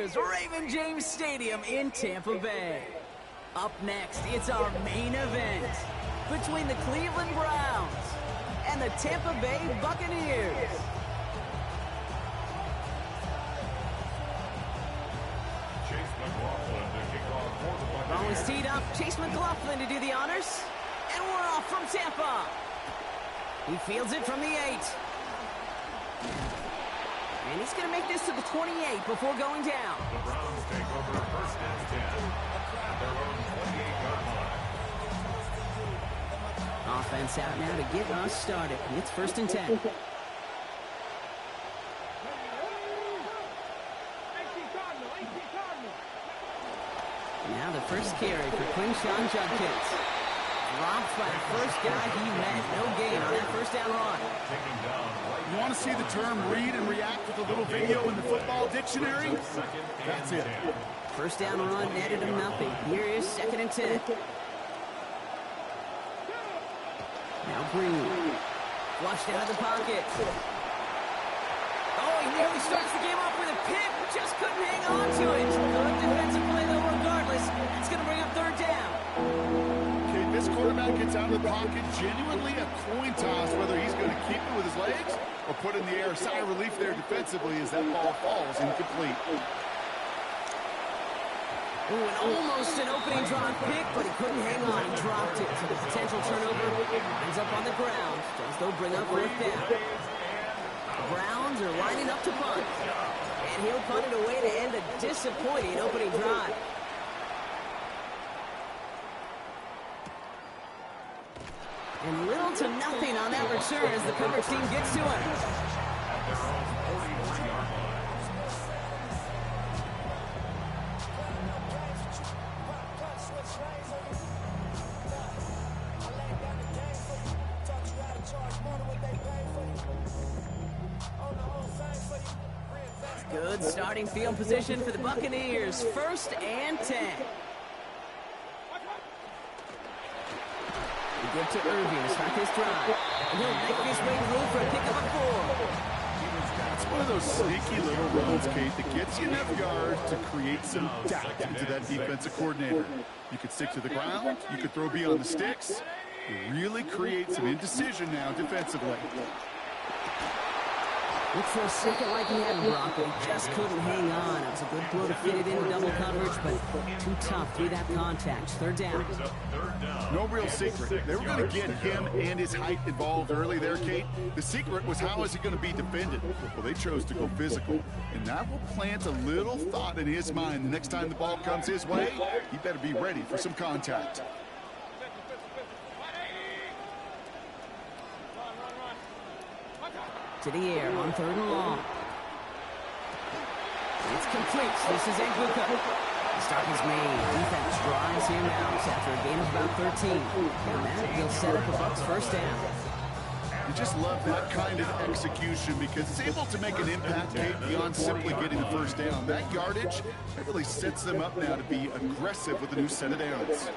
Buccaneers, Raymond James Stadium in Tampa Bay. Up next, it's our main event between the Cleveland Browns and the Tampa Bay Buccaneers. Ball is teed up. Chase McLaughlin to do the honors. And we're off from Tampa. He fields it from the 8. And he's going to make this to the 28 before going down. The Browns take over first and 10 at their own 28-yard line. Offense out now to get us started. It's first and 10. Now the first carry for Quinshawn Judkins. Dropped by the first guy he met. No gain on that first down run. You want to see the term read and react with a little video in the football dictionary? That's it. First down run netted him nothing. Here is second and 10. Now Green. Flushed out of the pocket. Oh, he nearly starts the game off with a pick. Just couldn't hang on to it. Good defensive play, though, regardless. It's going to bring up third down. Okay, this quarterback gets out of the pocket. Genuinely a coin toss whether he's going to keep it with his legs or put in the air. Sigh of relief there defensively as that ball falls incomplete. Ooh, and almost an opening drive pick, but he couldn't hang on. He dropped it. So the potential turnover ends up on the ground. Does though bring up fourth down. The Browns are lining up to punt. And he'll punt it away to end a disappointing opening drive. And little to nothing on that return as the coverage team gets to him. Good starting field position for the Buccaneers. First and 10. We give to Irving to start this drive. And he'll make his way through for a pickup of 4. It's one of those sneaky little runs, Kate, that gets you enough yards to create some doubt into that defensive coordinator. You could stick to the ground. You could throw beyond the sticks. You really create some indecision now defensively. Looked for a second like he had Brock, but he just couldn't hang on. It was a good throw to fit it into double coverage, but too tough through that contact. Third down. No real secret. They were going to get him and his height involved early there, Kate. The secret was how is he going to be defended? Well, they chose to go physical, and that will plant a little thought in his mind. The next time the ball comes his way, he better be ready for some contact. To the air on third and long. It's complete. This is Egbuka. The stop is made. Defense drives him out after a gain of about 13. And that will set up a Bucs first down. You just love that kind of execution because it's able to make an impact, Kate, beyond simply getting the first down. That yardage, that really sets them up now to be aggressive with a new set of downs.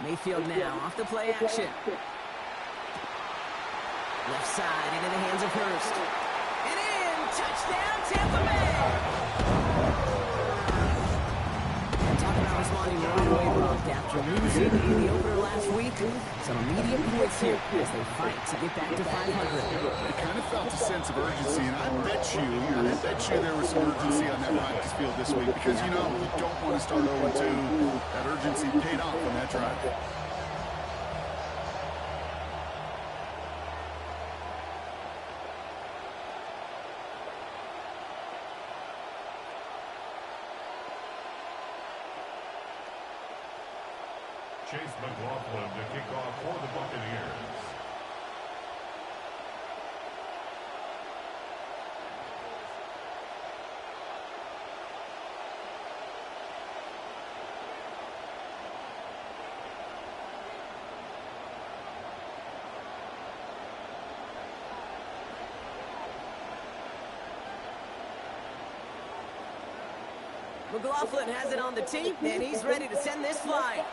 Mayfield now off the play action. Left side into the hands of Hurst. And in! Touchdown, Tampa Bay! Talking about responding right away, Brock, after losing in the opener last week. Some immediate points here as they fight to get back to 500. They kind of felt a sense of urgency, and I bet you there was some urgency on that practice field this week because, you know, you don't want to start 0-2. That urgency paid off on that drive. Chase McLaughlin to kick off for the Buccaneers. McLaughlin has it on the tee, and he's ready to send this flying.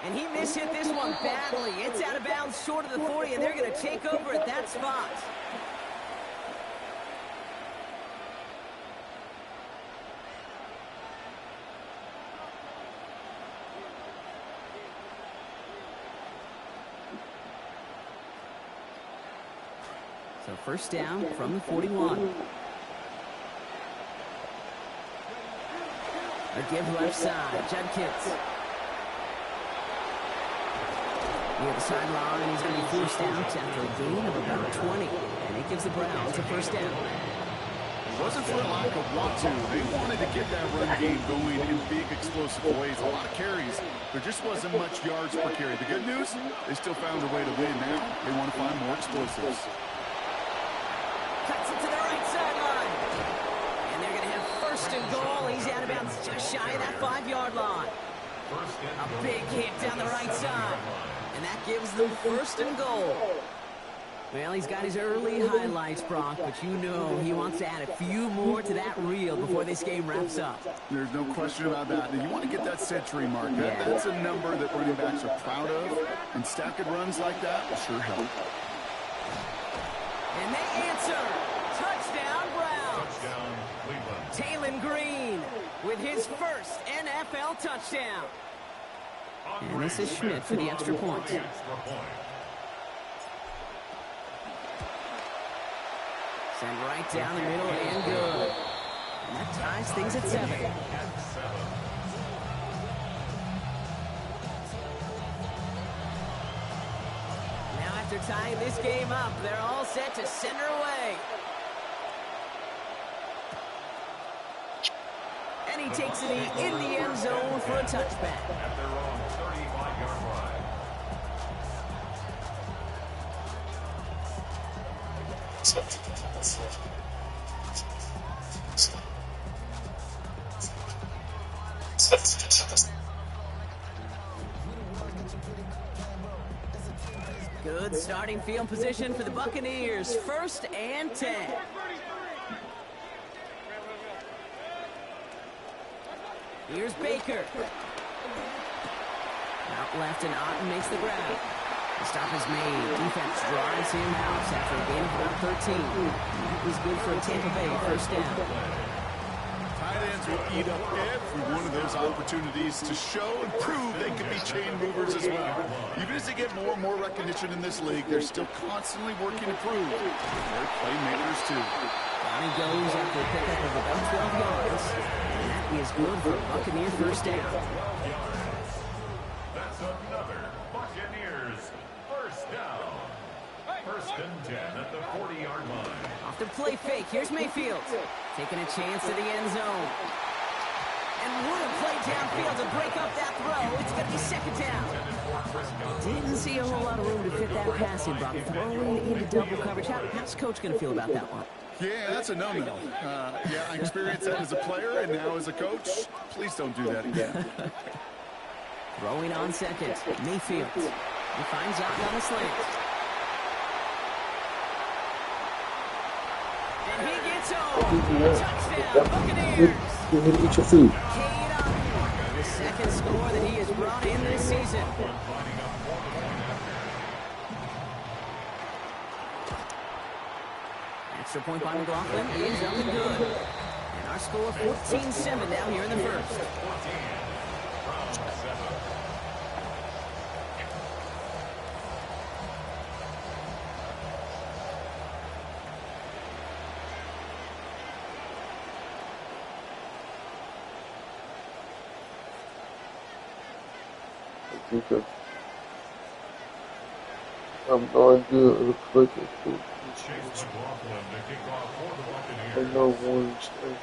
And he mishit this one badly. It's out of bounds short of the 40, and they're going to take over at that spot. So first down from the 41. A give left side, Judkins. Near the sideline, he's going to be forced out after a gain of about 20. And it gives the Browns a first down. It wasn't for a lack of want to. They wanted to get that run game going in big, explosive ways. A lot of carries. There just wasn't much yards per carry. The good news, they still found a way to win now. They want to find more explosives. Cuts it to the right sideline. And they're going to have first and goal. He's out of bounds just shy of that 5-yard line. A big hit down the right side. And that gives them first and goal. Well, he's got his early highlights, Brock, but you know he wants to add a few more to that reel before this game wraps up. There's no question about that. And you want to get that century mark. That's a number that running backs are proud of. And stacking runs like that will sure help. And they answer. Touchdown, Browns. Touchdown, Cleveland. Taylon Green with his first NFL touchdown. And this is Schmidt for the extra point. Send right down the middle and good. And that ties things at 7. Now after tying this game up, they're all set to send her away. And he takes it in the end zone for a touchback. At their own 35-yard line. Good starting field position for the Buccaneers. First and 10. Here's Baker. Out left, and Otten makes the grab. The stop is made. Defense drives him out after a gain of about 13. That was good for a Tampa Bay first down. Tight ends will eat up every one of those opportunities to show and prove they can be chain movers as well. Even as they get more and more recognition in this league, they're still constantly working to prove they're playmakers too. Down he goes after a pickup of about 12 yards. And that is good for a Buccaneer first down. That's another Buccaneers first down. First and 10 at the 40-yard line. Off the play fake, here's Mayfield. Taking a chance to the end zone. And what a play downfield to break up that throw. It's going to be second down. Didn't see a whole lot of room to fit that pass in, Brock. Throwing into double coverage. How's Coach going to feel about that one? Yeah, that's a no-no. Yeah, I experienced that as a player and now as a coach. Please don't do that again. Throwing on second, Mayfield. He finds out on a slant. And he gets home. Touchdown, Buccaneers. Eat your food. The second score that he has brought in this season. Extra point by McLaughlin is up and good. And our score 14-7 now here in the first. Okay. I have no idea of the collective food. Chase McLaughlin to kick off for the I Buccaneers. know one thing.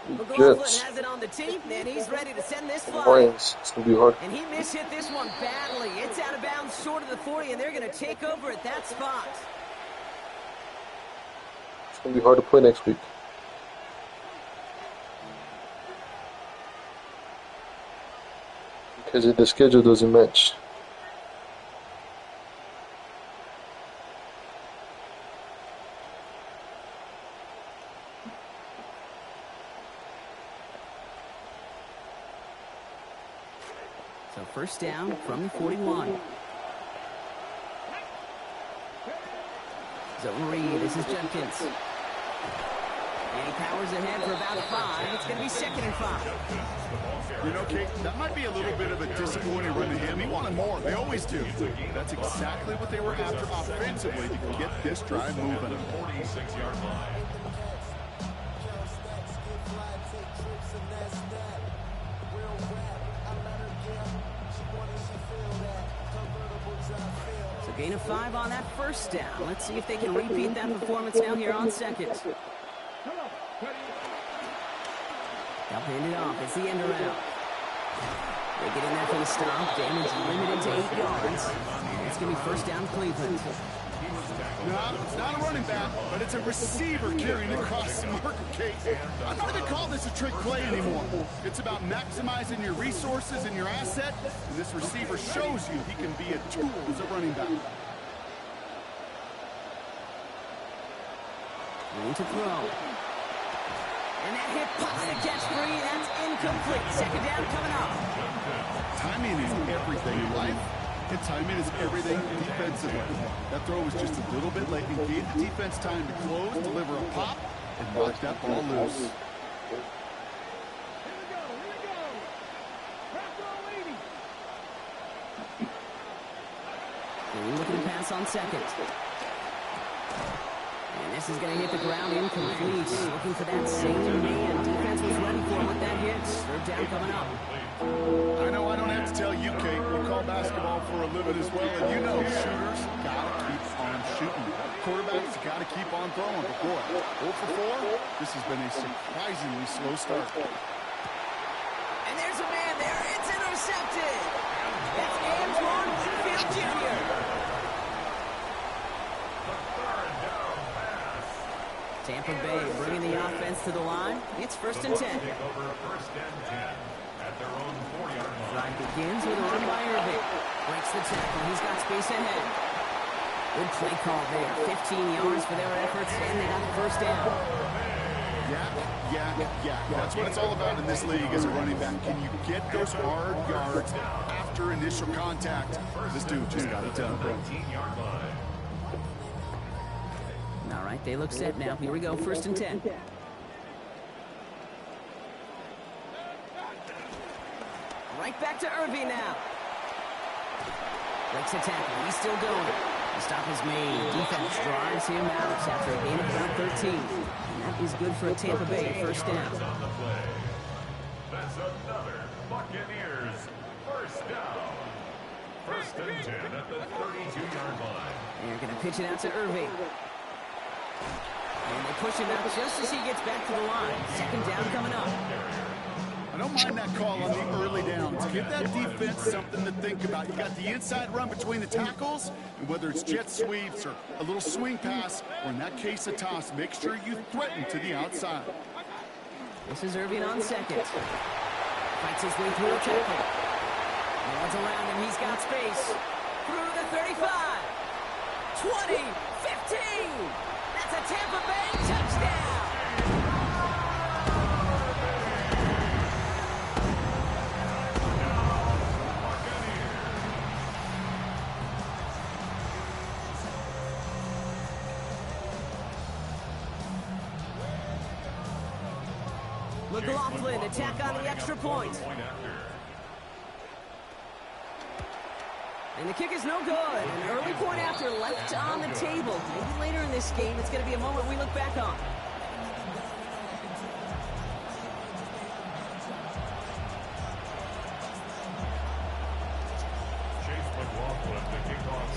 McLaughlin Jets. has it on the tee, and he's ready to send this fly. Lions. It's gonna be hard. And he mishit this one badly. It's out of bounds short of the 40, and they're going to take over at that spot. It's gonna be hard to play next week. because the schedule doesn't match. So first down from the 41. Zone read. This is Judkins. And he powers ahead for about 5. It's going to be 2nd and 5. You know, Kate, that might be a little bit of a disappointing run to him. He wanted more. They always do. That's exactly what they were after offensively to get this drive moving. 46-yard line. So gain of 5 on that first down. Let's see if they can repeat that performance now here on 2nd. They'll hand it off. It's the end around. They get in there for the stop. Damage limited to 8 yards. It's going to be first down Cleveland. No, it's not a running back, but it's a receiver carrying across the marker, Kate. I'm not even calling this a trick play anymore. It's about maximizing your resources and your asset, and this receiver shows you he can be a tool as a running back. Need to throw. And that hit pops the catch free. That's incomplete. 2nd down coming up. Timing is everything in life, and timing is everything defensively. That throw was just a little bit late and gave the defense time to close, deliver a pop, and knock that ball loose. We're looking to pass on 2nd. And this is going to hit the ground incomplete. Looking for that same man. Defense was ready for him with that hit. 3rd down coming up. I know I don't have to tell you, Kate. You call basketball for a living as well, and you know shooters got to keep on shooting. Quarterbacks got to keep on throwing. But boy, 0 for 4, this has been a surprisingly slow start. And there's a man there. It's intercepted. That's Antoine Winfield Jr. Tampa Bay bringing the offense to the line. It's 1st and 10. Take over 1st and 10 at their own 40-yard line. Drive begins with a run by Irving. Breaks the tackle. He's got space ahead. Good play call there. 15 yards for their efforts, and they got the first down. Yeah. That's what it's all about in this league as a running back. Can you get those hard yards after initial contact? This dude just got it done. 19-yard line. All right, they look set now. Here we go, 1st and 10. Right back to Irving now. Breaks a tackle. He's still going. The stop is made. Defense drives him out after a gain of about 13. And that is good for a Tampa Bay 1st down. On the play. That's another Buccaneers 1st down. 1st and 10 at the 32-yard line. They're going to pitch it out to Irving. And they push him out just as he gets back to the line. 2nd down coming up. I don't mind that call on the early downs. Give that defense something to think about. You got the inside run between the tackles, and whether it's jet sweeps or a little swing pass, or in that case a toss, make sure you threaten to the outside. This is Irving on 2nd. Fights his way through a tackle. Yards around him. He's got space. Through the 35. 20. 15. That's a Tampa Bay touchdown. McLaughlin attack on the extra point. And the kick is no good. An early point after left on the table. Maybe later in this game, it's going to be a moment we look back on.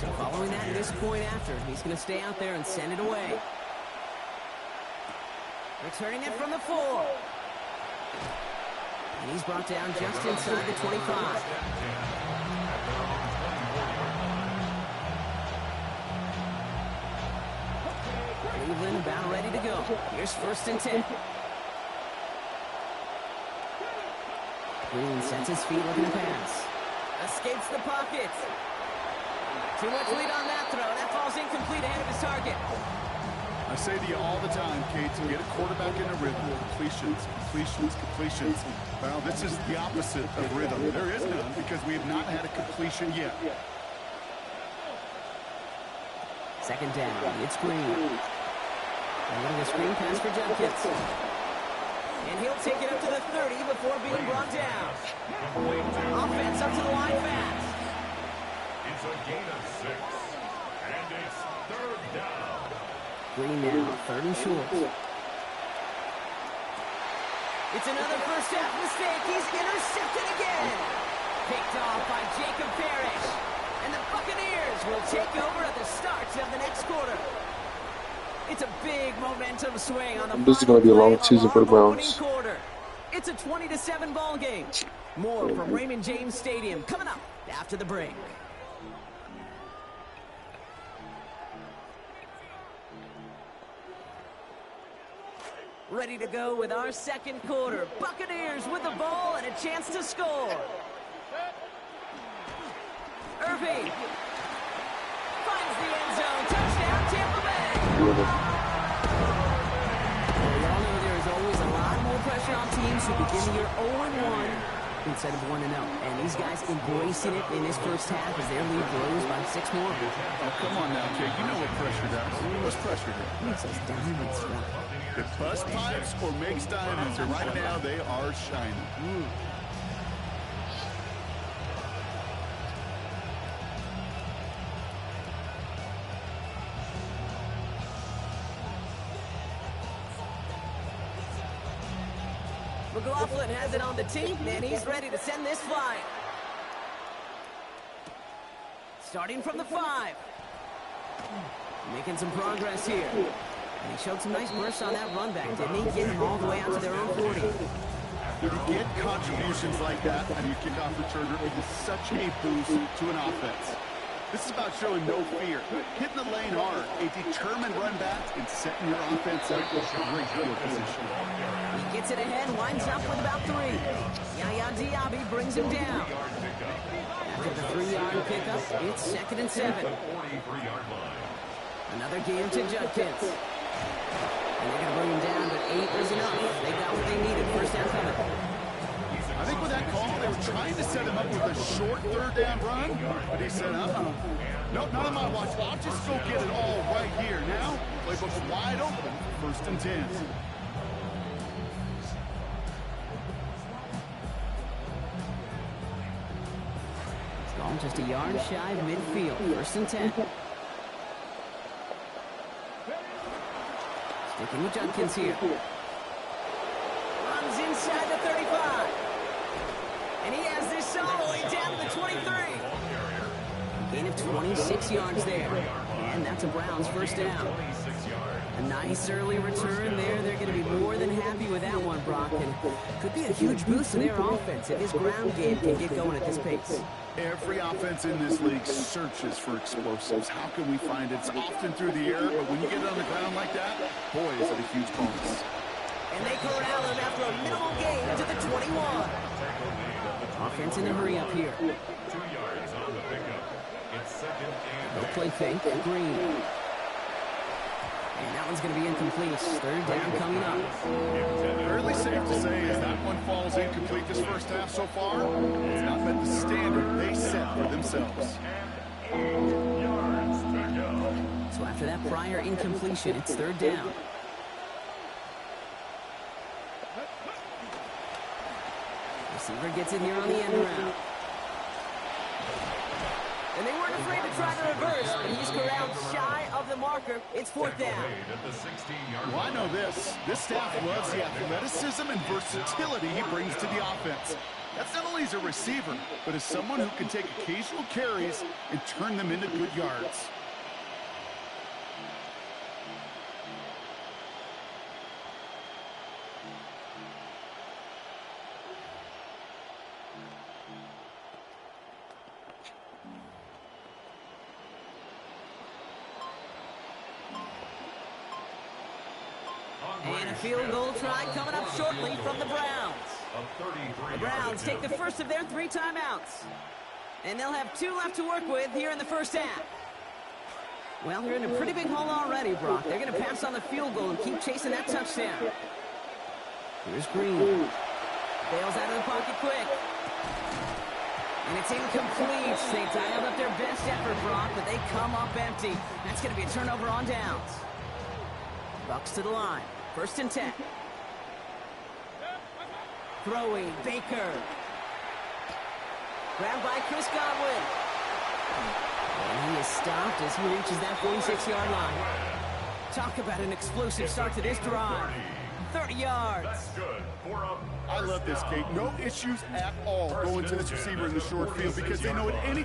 So following that, this point after, he's going to stay out there and send it away. Returning it from the 4. And he's brought down just inside the 25. Cleveland about ready to go. Here's 1st and 10. Green sets his feet looking to pass. Escapes the pocket. Too much lead on that throw. That falls incomplete ahead of his target. I say to you all the time, Kate, to get a quarterback in a rhythm, completions. Well, this is the opposite of rhythm. There is none because we have not had a completion yet. Second down. It's Green. And getting a screen pass for Judkins. And he'll take it up to the 30 before being brought down. Offense up to the line fast. It's a gain of 6. And it's third down. Green now, 3rd and short. It's another first half mistake. He's intercepted again. Picked off by Jacob Parrish. And the Buccaneers will take over at the start of the next quarter. It's a big momentum swing on the This is going to be a long season for the opening Browns. quarter. It's a 20-7 ball game. More from Raymond James Stadium coming up after the break. Ready to go with our second quarter. Buccaneers with the ball and a chance to score. Irving finds the end zone. Touchdown, Tampa Bay. We all know there is always a lot more pressure on teams who begin the year 0-1 instead of 1-0. And these guys embracing it in this first half as their lead grows by 6 more. Oh, come on now, Kate. You know what pressure does. What's pressure do? Makes us diamonds, right? It busts pipes or makes diamonds, and right now they are shining. McLaughlin has it on the tee, and he's ready to send this flying. Starting from the 5. Making some progress here. And he showed some nice bursts on that run back, didn't he? Getting them all the way out to their own 40. You get contributions like that on your kickoff returner. It is such a boost to an offense. This is about showing no fear, hitting the lane hard, a determined run back, and setting your offense up for great field position. He gets it ahead, winds up with about 3. Yaya Diaby brings him down. After the 3-yard pickup, it's 2nd and 7. Another game to Judkins. And they're going to bring him down, but 8 was enough. They got what they needed. First down coming. I think with that call, they were trying to set him up with a short 3rd down run, but he said, nope, not on my watch. I'll just go get it all right here. Now, playbook's wide open. 1st and 10. It's gone just a yard shy of midfield. 1st and 10. Sticking with Judkins here. Runs inside the 35. And he has this all the way down to the 23. Gain of 26 yards there. And that's a Browns first down. A nice early return there. They're going to be more than happy with that one, Brock. And could be a huge boost to their offense if his ground game can get going at this pace. Every offense in this league searches for explosives. How can we find it? It's often through the air, but when you get it on the ground like that, boy, is it a huge bonus. And they corral him after a minimal gain to the 21. Offense in a hurry up here. 2 yards on the pickup. It's 2nd and They'll play fake. Green. And that one's going to be incomplete. 3rd down coming up. Fairly safe to say as that one falls incomplete this first half so far, it's not met the standard they set for themselves. 8 yards to go. So after that prior incompletion, it's 3rd down. Receiver gets it here on the end round. And they weren't afraid to try the reverse, but he's corralled shy of the marker. It's 4th down. At the 16-yard Well, I know this. This staff loves the athleticism and versatility he brings to the offense. That's not only as a receiver, but as someone who can take occasional carries and turn them into good yards. And a field goal try coming up shortly from the Browns. The Browns take the first of their 3 timeouts. And they'll have 2 left to work with here in the first half. Well, they're in a pretty big hole already, Brock. They're going to pass on the field goal and keep chasing that touchdown. Here's Green. Bails out of the pocket quick. And it's incomplete. They dialed up their best effort, Brock, but they come up empty. That's going to be a turnover on downs. Bucs to the line. 1st and 10. Throwing, Baker. Grabbed by Chris Godwin. And he is stopped as he reaches that 46-yard line. Talk about an explosive start to this drive. 30 yards. That's good for a I love this, Kate. No issues at all going to this receiver in the short field because they know at any